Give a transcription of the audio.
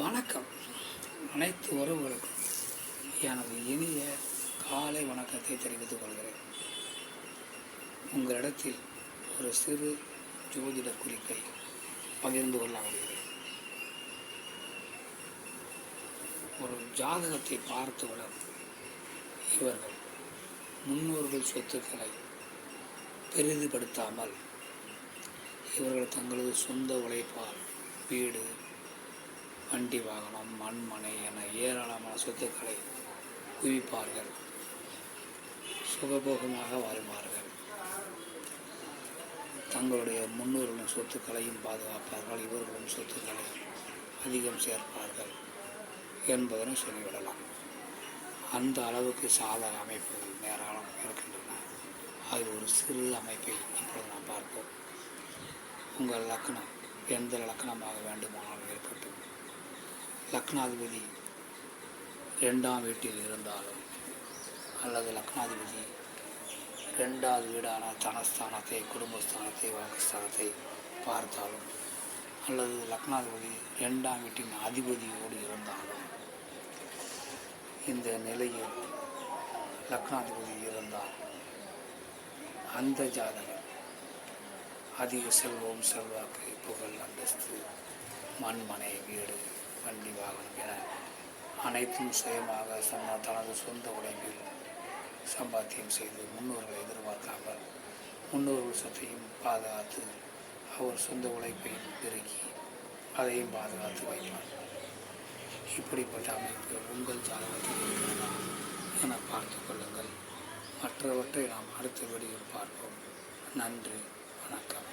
வணக்கம். அனைத்து உறவுகளுக்கும் எனது இனிய காலை வணக்கத்தை தெரிவித்துக் கொள்கிறேன். உங்களிடத்தில் ஒரு சிறு ஜோதிட குறிப்பை பகிர்ந்து கொள்ள வருகிறேன். ஒரு ஜாதகத்தை பார்த்தவுடன் இவர்கள் முன்னோர்கள் சொத்துக்களை பெரிதுபடுத்தாமல் இவர்கள் தங்களது சொந்த உழைப்பால் வீடு, வண்டி, வாகனம், மண்மனை என ஏராளமான சொத்துக்களை குவிப்பார்கள். சுகபோகமாக வாழ்வார்கள். தங்களுடைய முன்னோர்களின் சொத்துக்களையும் பாதுகாப்பார்கள். இவர்களும் சொத்துக்களை அதிகம் சேர்ப்பார்கள் என்பதனை சொல்லிவிடலாம். அந்த அளவுக்கு சாதக அமைப்புகள் ஏராளம் இருக்கின்றன. அது ஒரு சிறு அமைப்பை இப்பொழுது நாம் பார்ப்போம். உங்கள் லக்னம் எந்த லக்னமாக வேண்டுமானாலும் இருக்கட்டும், லக்னாதிபதி 2ஆம் வீட்டில் இருந்தாலும் அல்லது லக்னாதிபதி 2வது வீடான தனஸ்தானத்தை, குடும்பஸ்தானத்தை, வாக்குஸ்தானத்தை பார்த்தாலும் அல்லது லக்னாதிபதி 2ஆம் வீட்டின் அதிபதியோடு இருந்தாலும், இந்த நிலையில் லக்னாதிபதி இருந்தால் அந்த ஜாதகர் அதிக செல்வம், செல்வாக்கு, புகழ், அந்தஸ்து, மண்மனை, வீடு, வண்டி, வாகனம் என அனைத்தும் சுயமாக தனது சொந்த உழைப்பில் சம்பாத்தியம் செய்து முன்னோர்களை எதிர்பார்க்காமல் முன்னோர்கள் சொத்தையும் பாதுகாத்து அவர் சொந்த உழைப்பையும் பெருக்கி அதையும் பாதுகாத்து வைப்பார். இப்படிப்பட்ட அமைப்பு உங்கள் ஜாதகத்தில் இருக்கிறதா என பார்த்து கொள்ளுங்கள். மற்றவற்றை நாம் அடுத்த வீடியோவில் பார்ப்போம். நன்றி, வணக்கம்.